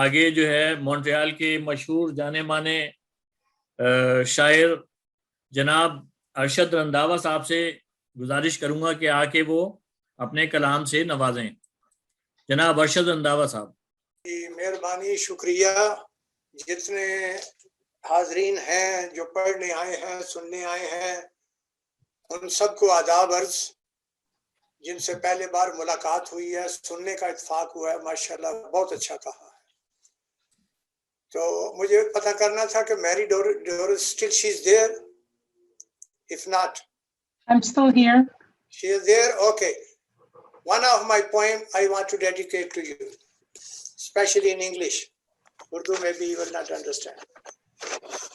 आगे जो है मॉन्ट्रियल के मशहूर जाने माने शायर जनाब अरशद रंधावा साहब से गुजारिश करूंगा कि आके वो अपने कलाम से नवाजें। जनाब अरशद रंधावा साहब। मेहरबानी, शुक्रिया। जितने हाजरीन हैं जो पढ़ने आए हैं, सुनने आए हैं, उन सबको आदाब अर्ज। जिनसे पहले बार मुलाकात हुई है, सुनने का इत्फाक हुआ है, माशाल्लाह बहुत अच्छा कहा है। तो मुझे पता करना था कि Mary Doris still she is there? If not, I'm still here. she is there. Okay, one of my poem I want to dedicate to you, especially in English. Urdu maybe you will not understand.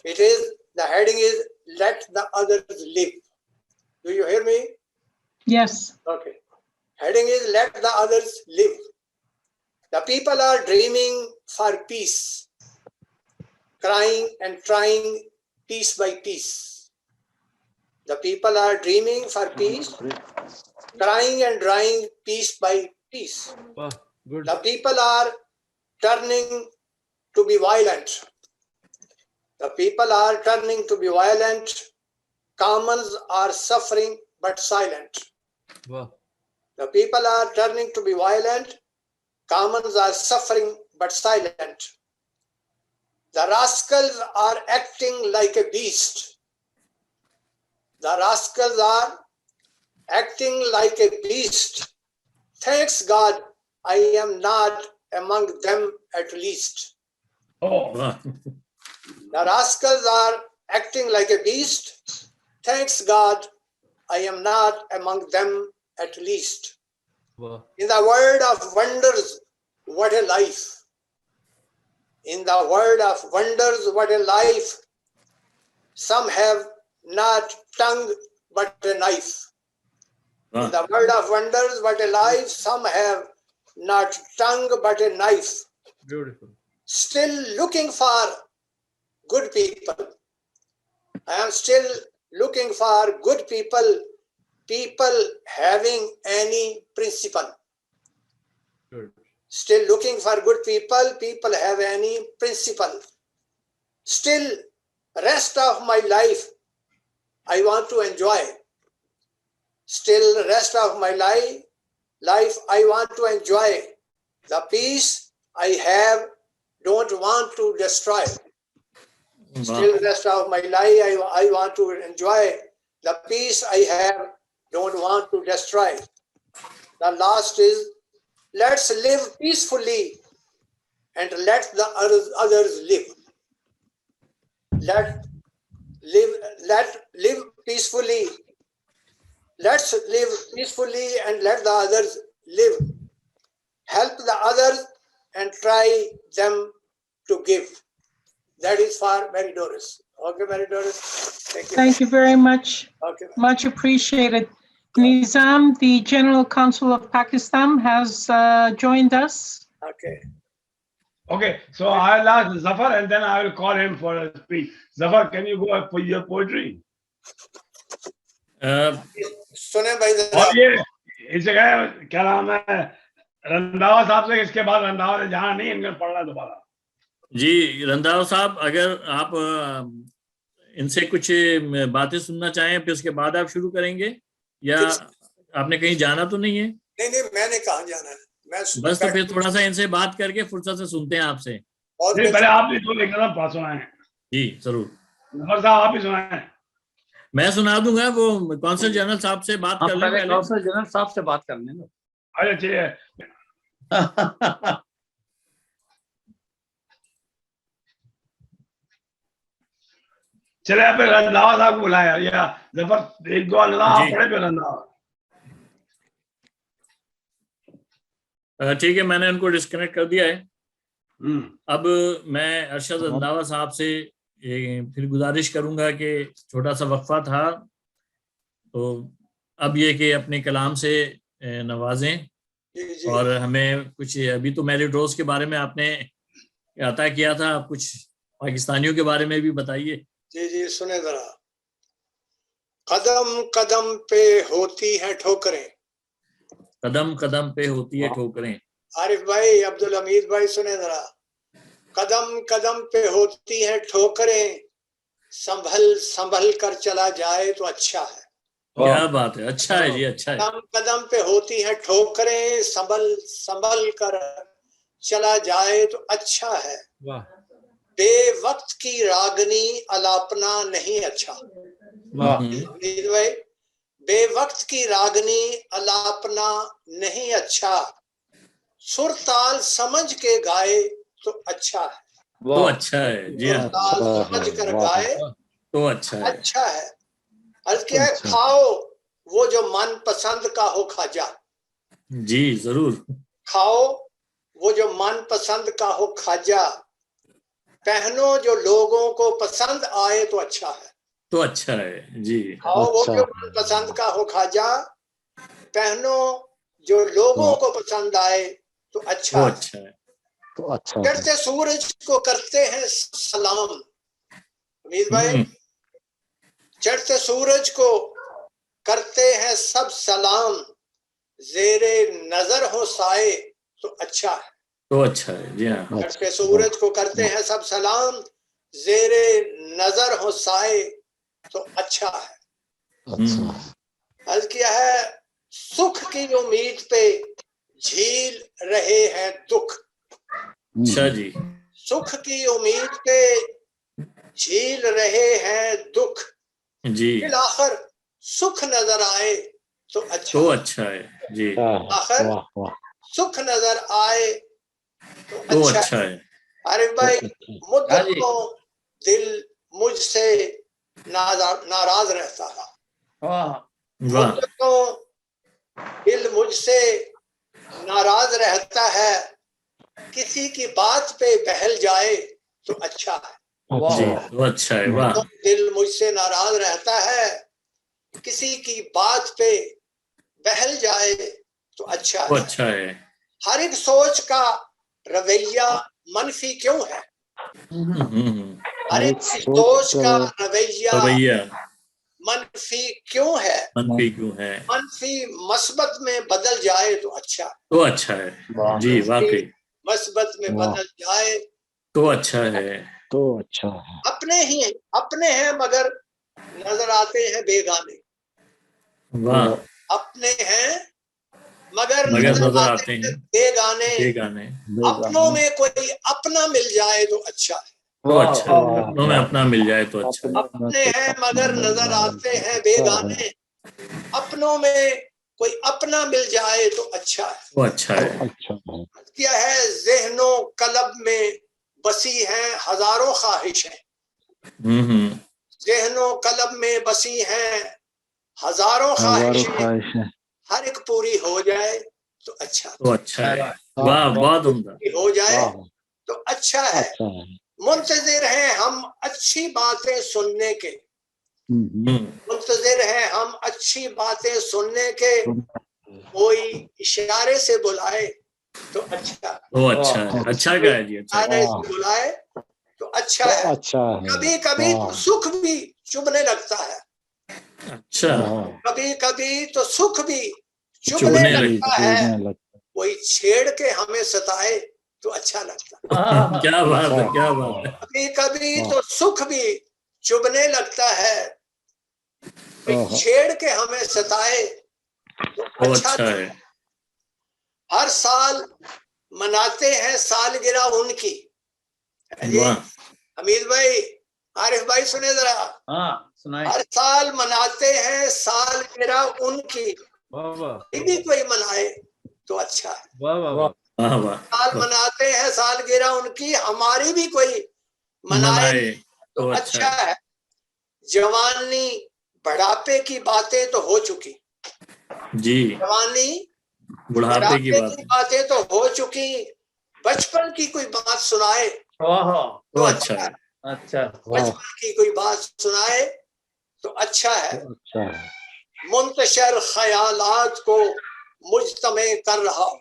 It is, the heading is Let the Others Live. Do you hear me? Yes. Okay. Heading is Let the Others Live. The people are dreaming for peace, crying and trying piece by piece. The people are dreaming for peace, crying and trying piece by piece. Wow, good. The people are turning to be violent. The people are turning to be violent. Commons are suffering but silent. Wow. The people are turning to be violent. Commons are suffering but silent. The rascals are acting like a beast. The rascals are acting like a beast. Thanks God I am not among them at least. Oh. Wow. The rascals are acting like a beast. Thanks God I am not among them at least. Wow. In the world of wonders, what a life. In the world of wonders, what a life. Some have not tongue but a knife. Wow. In the world of wonders, what a life. Some have not tongue but a knife. Beautiful. Still looking for good people. I am still looking for good people. People having any principle. Good. Still looking for good people. People have any principle. Still, rest of my life, I want to enjoy. Still, rest of my life, I want to enjoy. The peace I have, don't want to destroy. Still, rest of my life, I want to enjoy. The peace I have, don't want to destroy. The last is, let's live peacefully and let the others live. Let live peacefully. Let's live peacefully and let the others live. Help the others and try them to give. That is for Mary Doris. Okay, Mary Doris. Thank you. Thank you very much. Okay. Much appreciated. Nizam, the General Counsel of Pakistan, has joined us. Okay. Okay, so I'll ask Zafar and then I will call him for a speech. Zafar, can you go for your poetry? सुने भाई जरा। और ये इसे क्या नाम है, रंधावा साहब से इसके बाद रंधावा ने जहाँ नहीं इनका पढ़ना दोबारा। जी रंधावा साहब, अगर आप इनसे कुछ बातें सुनना चाहें फिर उसके बाद आप शुरू करेंगे, या आपने कहीं जाना तो नहीं है? नहीं, मैंने कहाँ जाना है, मैं बस तो फिर थोड़ा सा इनसे बात करके फुर्सत से सुनते हैं आपसे। नहीं, पहले आप भी तो लेकर पास सुनाए। जी जरूर। जफर साहब आप ही सुनाए। मैं सुना दूंगा, वो कौंसल जनरल साहब से बात कर लें पहले। कौंसल जनरल साहब से बात कर लें। अच्छा ठीक है। चले आप रंधावा साहब को बुलाया, या जफर एक दो रंधावा पढ़े पे रंधावा। ठीक है, मैंने उनको डिस्कनेक्ट कर दिया है। अब मैं अरशद रंधावा साहब से फिर गुजारिश करूंगा कि छोटा सा वक्फा था, तो अब ये कि अपने कलाम से नवाजें और हमें कुछ, अभी तो मैरी रोज के बारे में आपने अता किया था, आप कुछ पाकिस्तानियों के बारे में भी बताइए। जी सुने जरा। कदम कदम पे होती है ठोकरें, कदम कदम पे होती है ठोकरें। आरिफ भाई, अब्दुल हमीद भाई सुने जरा। कदम कदम पे होती हैं ठोकरें, संभल संभल कर चला जाए तो अच्छा है। क्या बात है, अच्छा है जी, अच्छा है। कदम कदम पे होती हैं ठोकरें, संभल संभल कर चला जाए तो अच्छा है। वाह बेवक्त की रागनी अलापना नहीं अच्छा। वाह हमीद भाई, बेवक्त की रागनी अलापना नहीं अच्छा, सुर ताल समझ के गाए तो अच्छा है। तो अच्छा है जी, सुर हाँ, ताल समझ कर गाए तो अच्छा है अच्छा है। अर्ज क्या है, खाओ वो जो मन पसंद का हो खाजा। जी, जरूर। खाओ वो जो मन पसंद का हो खाजा, पहनो जो लोगों को पसंद आए तो अच्छा है। तो अच्छा है जी। खाओ वो जो मन पसंद का हो खाजा, पहनो जो लोगों को पसंद आए तो अच्छा तो है। अच्छा है। तो अच्छा है। चढ़ते सूरज को करते हैं सलाम। हमीद भाई, हम्म, चढ़ते सूरज को करते हैं सब सलाम, जेरे नजर हो साए तो अच्छा है। तो अच्छा है जी, हाँ, चढ़ते सूरज को करते हैं सब सलाम, जेरे नजर हो साए तो अच्छा है। अच्छा अर्ज किया है, सुख की उम्मीद पे झील रहे हैं दुख। अच्छा जी। सुख की उम्मीद पे झील रहे हैं दुख, जी, फिर आखिर सुख नजर आए तो अच्छा तो है। अच्छा है जी, आखिर वाह वाह सुख नजर आए तो तो अच्छा अच्छा है। है। अरे भाई, हाँ जी। मुद्दतों दिल मुझसे नाराज रहता है। वाह वाह, मुद्दतों दिल मुझसे नाराज रहता है, किसी की बात पे बहल जाए तो अच्छा है। जी, तो अच्छा है, वाह, तो दिल मुझसे नाराज रहता है, किसी की बात पे बहल जाए तो अच्छा तो है। अच्छा है। हर एक सोच का रवैया मनफी क्यों है। हर एक सोच का रवैया रवैया मनफी क्यों है। मनफी क्यों है, मनफी मस्बत में बदल जाए तो अच्छा है। तो अच्छा है जी, वाकई, मस्बत में बदल जाए तो अच्छा है। तो अच्छा है। अपने हैं मगर नजर आते हैं बेगाने। वाह, अपने हैं मगर मगर नजर नजर आते आते हैं हैं बेगाने। बेगाने, अपनों में कोई अपना मिल जाए तो अच्छा है। तो अच्छा है। अपनों में अपना मिल जाए तो अच्छा है। अपने हैं मगर नजर आते हैं बेगाने, अपनों में कोई अपना मिल जाए तो अच्छा है। तो अच्छा है। अच्छा है। क्या है, ज़हनों कलब में बसी हैं हजारों ख्वाहिशें। ज़हनों कलब में बसी हैं हजारों ख्वाहिशें, हर एक पूरी हो जाए तो अच्छा है। तो अच्छा है। वाह, बहुत उम्दा। हो जाए तो अच्छा है। अच्छा है। मुंतजिर हैं हम अच्छी बातें सुनने के, मुंतजिर हैं हम अच्छी बातें सुनने के, कोई इशारे से बुलाए तो अच्छा है। तो अच्छा है, अच्छा क्या है जी, अच्छा है। इशारे से बुलाए तो अच्छा है। अच्छा है। कभी कभी तो सुख भी चुभने लगता है। अच्छा, कभी कभी तो सुख भी चुभने चुभने लगता है, लगता कोई छेड़ के हमें सताए तो अच्छा लगता है। क्या बात है, क्या बात है। कभी कभी तो सुख भी चुभने लगता है, कोई छेड़ के हमें सताए तो तो अच्छा अच्छा लगता है। है। हर साल मनाते हैं सालगिरह उनकी। जी वाह, हमीद भाई, आरिफ भाई सुने जरा। हाँ सुनाए। हर साल मनाते हैं सालगिरह उनकी, भी कोई मनाए तो अच्छा है। वाह वाह वाह वाह, वाह, साल मनाते हैं सालगिरह उनकी, हमारी भी कोई मनाए मनाए तो तो अच्छा अच्छा है। है। जवानी बढ़ापे की बातें तो हो चुकी, जी, जवानी बुढ़ापे की बात है, बातें तो हो चुकी, बचपन की कोई बात सुनाए तो तो अच्छा है। अच्छा बचपन की कोई बात सुनाए तो अच्छा है। अच्छा है। मुंतशर ख्यालात को मुजतमे कर रहा हूँ,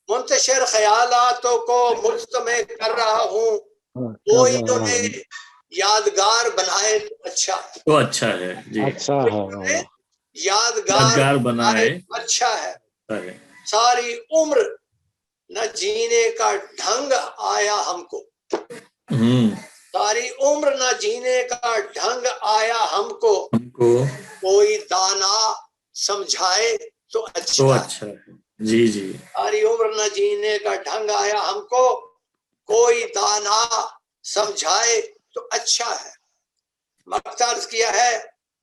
मुंतशर ख्यालातों को मुजतमे कर रहा हूँ, कोई उन्हें यादगार बनाए तो अच्छा है। तो अच्छा है जी, अच्छा है। यादगार यादगार बनाए अच्छा है। है। सारी उम्र न जीने का ढंग आया हमको, हम्म, सारी उम्र न जीने का ढंग आया हमको, हमको कोई दाना समझाए तो तो अच्छा है। अच्छा है। जी जी, सारी उम्र न जीने का ढंग आया हमको, कोई दाना समझाए तो अच्छा है। मक्ता अर्ज किया है,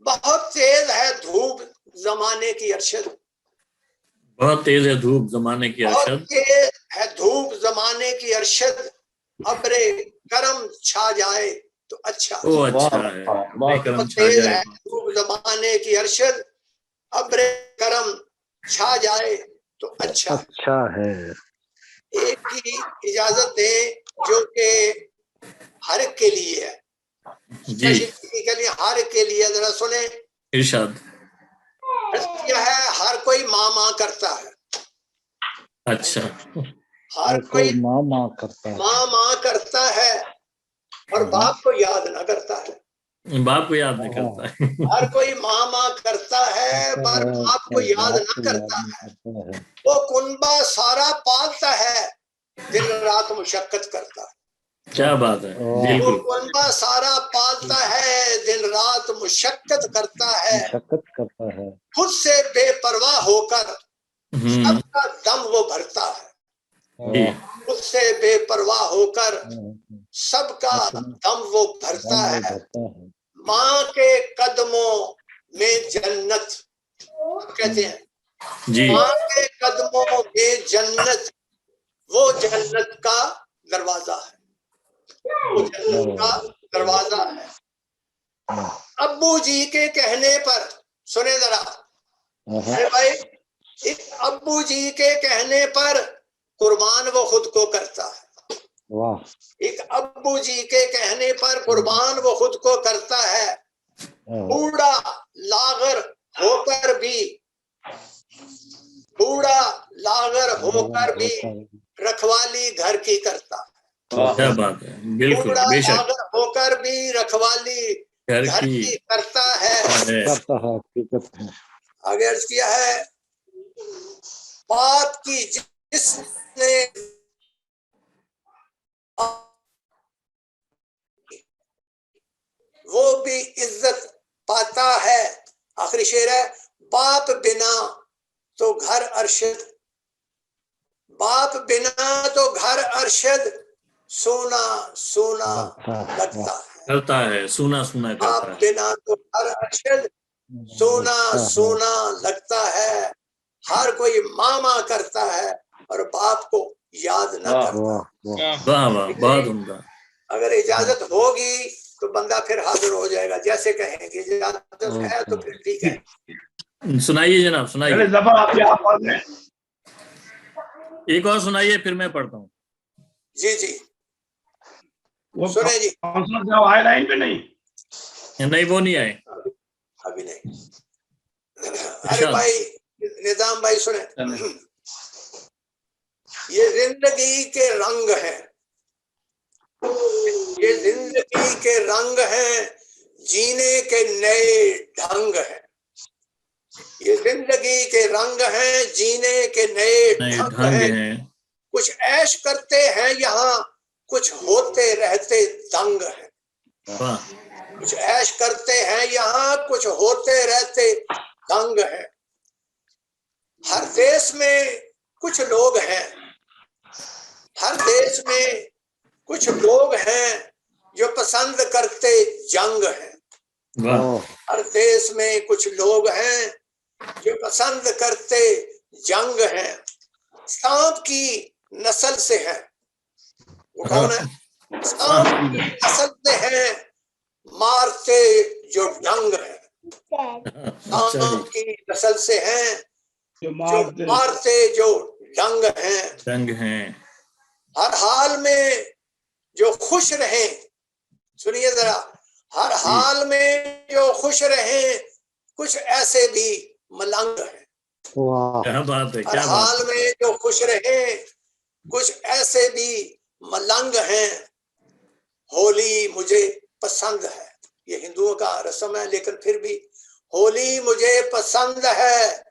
बहुत तेज है धूप जमाने की अरशद, बहुत तेज है धूप जमाने की बहुत अरशद, तेज है धूप जमाने की अरशद, अब्रे करम छा जाए तो अच्छा। तो अच्छा वाह, है, वाह, अपने करम बहुत छा तेज जाए। है धूप जमाने की अरशद, अब्रे करम छा जाए तो अच्छा। अच्छा है। एक की इजाजत दें जो कि हर एक के लिए है, जी, स्पेसिफिकली हर एक के लिए, जरा सुने। इरशाद। क्या है, हर कोई माँ माँ करता है, अच्छा, हर और कोई कोई माँ माँ करता है। माँ माँ करता है और बाप को याद ना करता है। बाप को याद नहीं करता है। हर कोई माँ माँ करता है पर बाप को याद ना करता है। वो कुनबा सारा पालता है, दिन रात मुशक्कत करता है। क्या बात है, वो बिल्कुल। कुनबा सारा पालता है, दिन रात मुशक्कत करता है, मुशक्कत करता है। खुद से बेपरवाह होकर हम्म, सबका दम वो भरता है। जी, खुद से बेपरवाह होकर सबका अपना दम वो भरता दम वो है। भरता है। माँ के कदमों में जन्नत कहते हैं, जी, माँ के कदमों में जन्नत, वो जन्नत का दरवाजा है, वो जन्नत का दरवाजा है। अब्बू जी के कहने पर, सुने जरा, अरे भाई, इस अब्बू जी के कहने पर कुर्बान वो खुद को करता है। वाह, एक अब्बू जी के कहने पर कुर्बान वो खुद को करता है। बूढ़ा लागर होकर भी, बूढ़ा लागर होकर भी रखवाली घर की करता है। क्या बात है, बिल्कुल, बूढ़ा बेशक लागर होकर भी रखवाली घर घर की की करता है। है। करता है, हकीकत है। आगे अर्ज किया है, बाप की जिसने वो भी इज्जत पाता है। आखिरी शेर है, बाप बिना तो घर अरशद, बाप बिना तो घर अरशद, सोना सोना लगता है। करता है, सुना सुना बाप करता है। बिना तो घर अरशद, सोना सोना लगता है। हर कोई मामा करता है और बाप को याद न करता। वाह वाह, बहुत उम्दा। अगर इजाजत होगी तो बंदा फिर हाजिर हो जाएगा, जैसे कहेंगे। इजाजत है तो फिर ठीक है। सुनाइए जनाब, सुनाइए। चलिए जफर आप यहाँ पढ़ लें। एक और सुनाइए, फिर मैं पढ़ता हूँ। जी जी, वो सुने जी। काउंसलर साहब आए लाइन पे नहीं? नहीं, वो नहीं आए। अभी नहीं। अरे भाई निजाम भाई सुने, ये जिंदगी के रंग हैं, ये जिंदगी के रंग हैं, जीने के नए ढंग हैं। ये जिंदगी के रंग हैं, जीने के नए ढंग हैं। कुछ ऐश करते हैं यहाँ, कुछ होते रहते दंग हैं। कुछ ऐश करते हैं यहाँ, कुछ होते रहते दंग हैं। हर देश में कुछ लोग हैं, हर देश में कुछ लोग हैं जो पसंद करते जंग हैं। हर देश में कुछ लोग हैं जो पसंद करते जंग हैं। सांप की नस्ल से है, वो कौन है? सांप की नस्ल से है, मारते जो डंग है। सांप की नस्ल से हैं जो मारते जो डंग हैं। डंग हैं। हर हाल में जो खुश रहे, सुनिए जरा, हर हाल में जो खुश रहे, कुछ ऐसे भी मलंग हैं। क्या बात है, हर क्या बात हाल में जो खुश रहे, कुछ ऐसे भी मलंग हैं। होली मुझे पसंद है, ये हिंदुओं का रस्म है, लेकिन फिर भी होली मुझे पसंद है,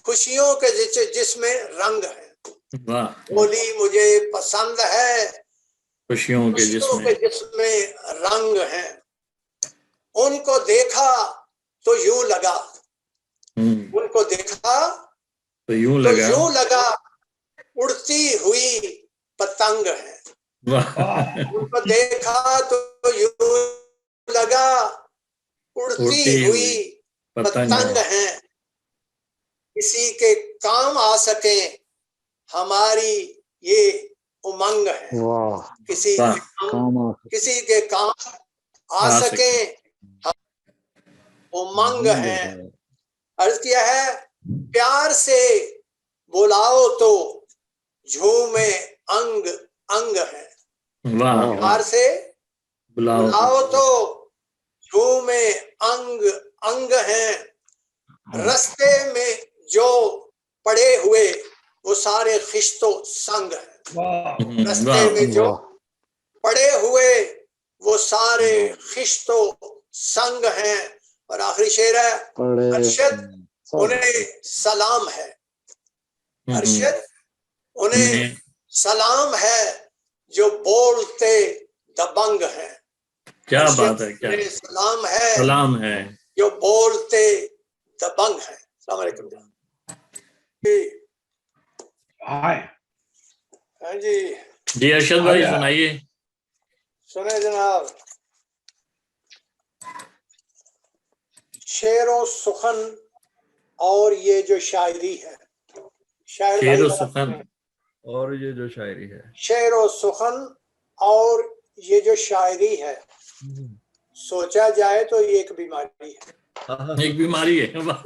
खुशियों के जिसमें रंग है। वाह, होली मुझे पसंद है, खुशियों के खुशियों के जिसमें जिसमें रंग हैं। उनको देखा तो यूं लगा, उनको देखा तो यूं तो लगा। यूं लगा उड़ती हुई पतंग है। Wow. उनको देखा तो यूं लगा उड़ती हुई पतंग है। किसी के काम आ सके हमारी ये उमंग है। वाह किसी वाह, के काम, काम आ किसी के काम आ आ सके उमंग है। अर्ज किया है, प्यार से बुलाओ तो झूमे अंग अंग है। वाह, प्यार से बुलाओ। बुलाओ तो झूमे अंग अंग है। रस्ते में जो पड़े हुए वो सारे खिश्तो संग है। Wow. रस्ते में जो वाह पड़े हुए वो सारे खिश्तो संग हैं। और आखिरी शेर है, पड़े अरशद सब उन्हें सलाम है। अरशद उन्हें उन्हें सलाम है जो बोलते दबंग हैं। क्या अरशद बात है, क्या उन्हें सलाम है सलाम है। जो बोलते दबंग हैं। अस्सलाम वालेकुम जी। Hi. हाँ जी, जी अरशद भाई सुनाइए। सुने जनाब, शेरो सुखन और ये जो शायरी है, शायर भाई शेर जरा सुखन सुने। और ये जो शायरी है, शेरो सुखन और ये जो शायरी है, सोचा जाए तो ये एक बीमारी है। एक बीमारी है। वाह,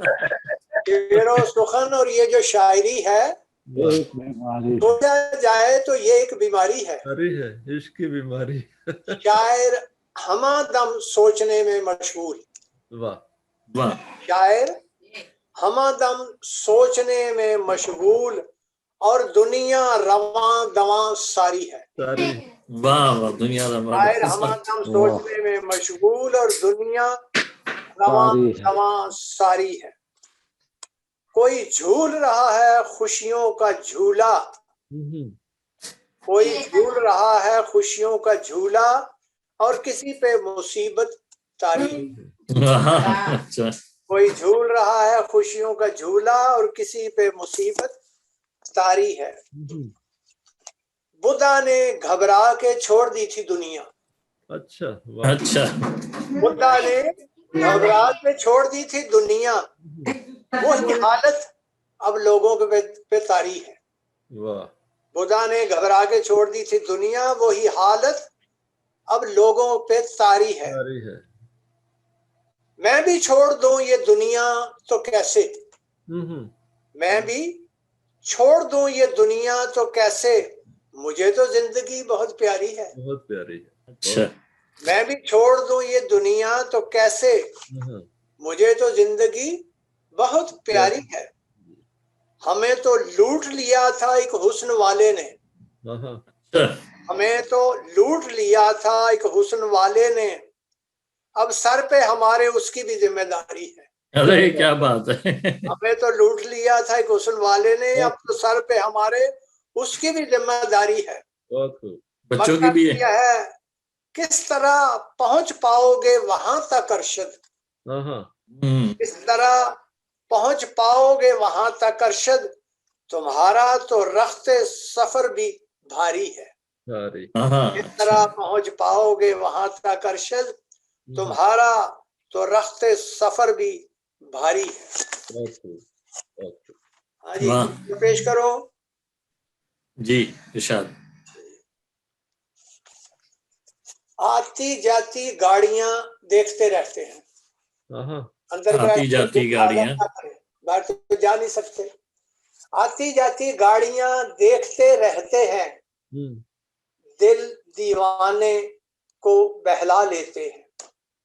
शेरो सुखन और ये जो शायरी है, एक बीमारी सोचा जाए तो ये एक बीमारी है। बीमारी है, इश्क की बीमारी। शायर हमादम सोचने में मशगूल, वाह वाह, शायर हमादम सोचने में मशगूल और दुनिया रवां दवां सारी है। सारी वाह, वाह, दुनिया शायर हमादम वाह सोचने में मशगूल और दुनिया रवां सारी है दवां सारी है। कोई झूल रहा है खुशियों का झूला, कोई झूल रहा है खुशियों का झूला और किसी पे मुसीबत तारी। अच्छा, कोई झूल रहा है खुशियों का झूला और किसी पे मुसीबत तारी है। बुद्धा ने घबरा के छोड़ दी थी दुनिया, अच्छा वाह अच्छा, बुद्धा ने घबरा के छोड़ दी थी दुनिया, वही हालत अब लोगों के पे तारी है। वाह बुद्धा ने घबरा के छोड़ दी थी दुनिया, वही हालत अब लोगों पे तारी है। सारी है। मैं भी छोड़ दूं ये दुनिया तो कैसे, मैं भी छोड़ दूं ये दुनिया तो कैसे, मुझे तो जिंदगी बहुत प्यारी है। बहुत प्यारी है। अच्छा, मैं भी छोड़ दूं ये दुनिया तो कैसे, मुझे तो जिंदगी बहुत प्यारी है। हमें तो लूट लिया था एक हुस्न वाले ने, अच्छा, हमें तो लूट लिया था एक हुस्न वाले ने, अब सर पे हमारे उसकी भी जिम्मेदारी है। अरे क्या बात है। हमें तो लूट लिया था एक हुस्न वाले ने, अब तो सर पे हमारे उसकी भी जिम्मेदारी है। बहुत खूब। बच्चों की भी है। यह है किस तरह पहुंच पाओगे वहां तक अरशद, किस तरह पहुंच पाओगे वहां तक अरशद, तुम्हारा तो रख्ते सफर भी भारी है। सारी किस तरह पहुंच पाओगे वहां तक अरशद, तुम्हारा तो रख्ते सफर भी भारी है। बहुत खूब, बहुत खूब। हाँ जी, वाह। तो पेश करो जी इरशाद। आती जाती गाड़ियां देखते रहते हैं, अंदर आती जाती गाड़ियां, बाहर तो जा नहीं सकते। आती जाती गाड़ियां देखते रहते हैं, दिल दीवाने को बहला लेते हैं।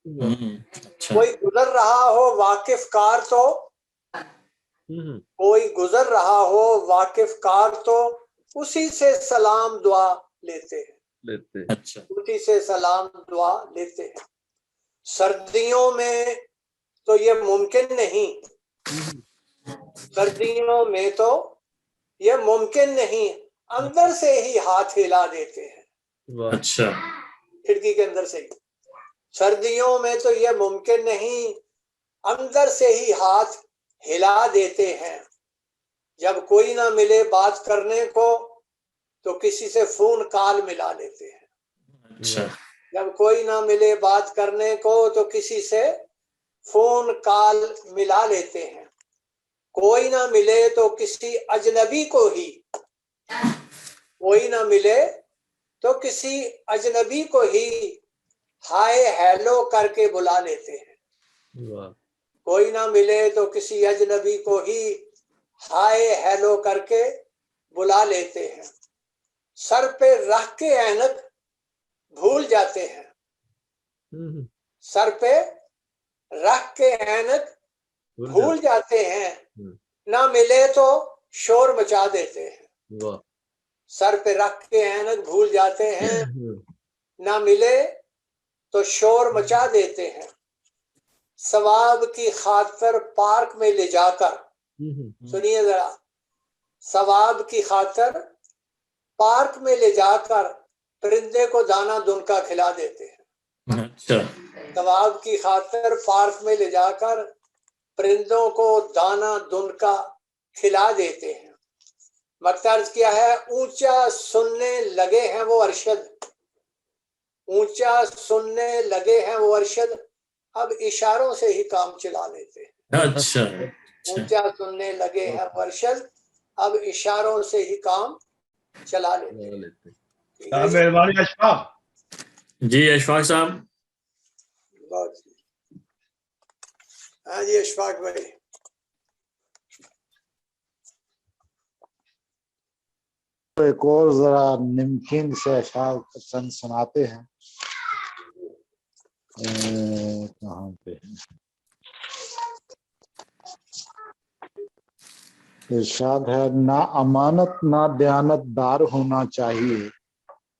अच्छा, कोई गुजर रहा हो वाकिफ कार तो, कोई गुजर रहा हो वाकिफ कार तो उसी से सलाम दुआ लेते हैं, लेते अच्छा, उसी से सलाम दुआ लेते हैं। सर्दियों में तो ये मुमकिन नहीं, सर्दियों में तो ये मुमकिन नहीं, अंदर से ही हाथ हिला देते हैं, वाह अच्छा खिड़की के अंदर से ही। सर्दियों में तो ये मुमकिन नहीं, अंदर से ही हाथ हिला देते हैं। जब कोई ना मिले बात करने को तो किसी से फोन कॉल मिला लेते हैं। अच्छा जब कोई ना मिले बात करने को तो किसी से फोन कॉल मिला लेते हैं। कोई ना मिले तो किसी अजनबी को ही, कोई ना मिले तो किसी अजनबी को ही हाय हेलो करके बुला लेते हैं। वाह कोई ना मिले तो किसी अजनबी को ही हाय हेलो करके बुला लेते हैं। सर पे रख के ऐनक भूल जाते हैं। सर पे रख के ऐनक भूल जाते हैं। ना मिले तो शोर मचा देते हैं। वाह सर पे रख के ऐनक भूल जाते हैं, ना मिले तो शोर मचा देते हैं। सवाब की खातर पार्क में ले जाकर, सुनिए जरा, सवाब की खातर पार्क में ले जाकर परिंदे को दाना दुनका खिला देते हैं। अच्छा सवाब की खातर पार्क में ले जाकर परिंदों को दाना दुनका खिला देते हैं। मकसद क्या है? ऊंचा सुनने लगे हैं वो अरशद, ऊंचा सुनने लगे हैं वो अरशद, अब इशारों से ही काम चला लेते हैं। अच्छा ऊंचा सुनने लगे हैं वो अरशद, अब इशारों से ही काम चला लेते हैं। मेहरबानी अशफाक। जी अशफाक साहब। बहुत। हाँ जी अशफाक भाई। तो एक और जरा निमकिन से अशार चंद सुनाते हैं। कहाँ पे है? इरशाद है, ना अमानत ना दयानतदार होना चाहिए।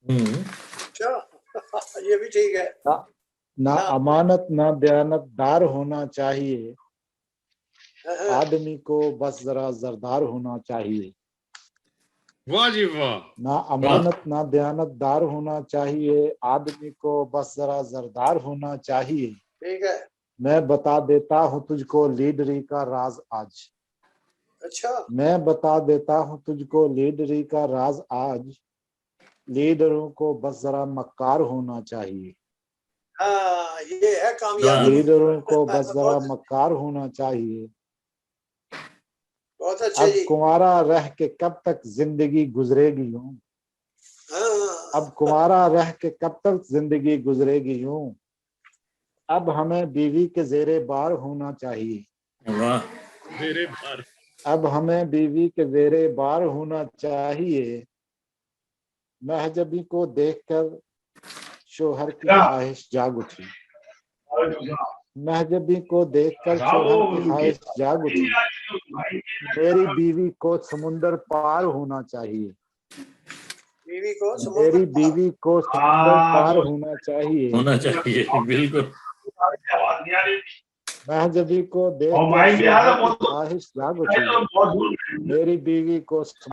अच्छा ये भी ठीक है। ना अमानत ना दयानतदार होना चाहिए, आदमी को बस जरा जरदार होना चाहिए। वाह जी वाह। ना अमानत ना दयानतदार होना चाहिए, आदमी को बस जरा जरदार होना चाहिए। ठीक है। मैं बता देता हूँ तुझको लीडरी का राज आज। अच्छा। मैं बता देता हूँ तुझको लीडरी का राज आज, लीडरों को बस जरा मक्कार होना चाहिए। हाँ ये है कामयाबी। लीडरों को बस जरा मक्कार होना चाहिए। बहुत अच्छा अब जी। कुंवारा रह के कब तक जिंदगी गुजरेगी यूं, अब कुंवारा रह के कब तक जिंदगी गुजरेगी यूं, अब हमें बीवी के जेरे बार होना चाहिए। वाह मेरे बार। अब हमें बीवी के जेरे बार होना चाहिए। महजबी को देखकर शोहर की ख्वाहिश जाग उठी। महजबी को देखकर शोहर की ख्वाहिश जाग उठी। मेरी बीवी को समुंदर पार होना चाहिए। बीवी को मेरी बीवी को समुंदर पार होना चाहिए। बिल्कुल। महजबी को देखकर शोहर की ख्वाहिश जाग उठी। मेरी बीवी को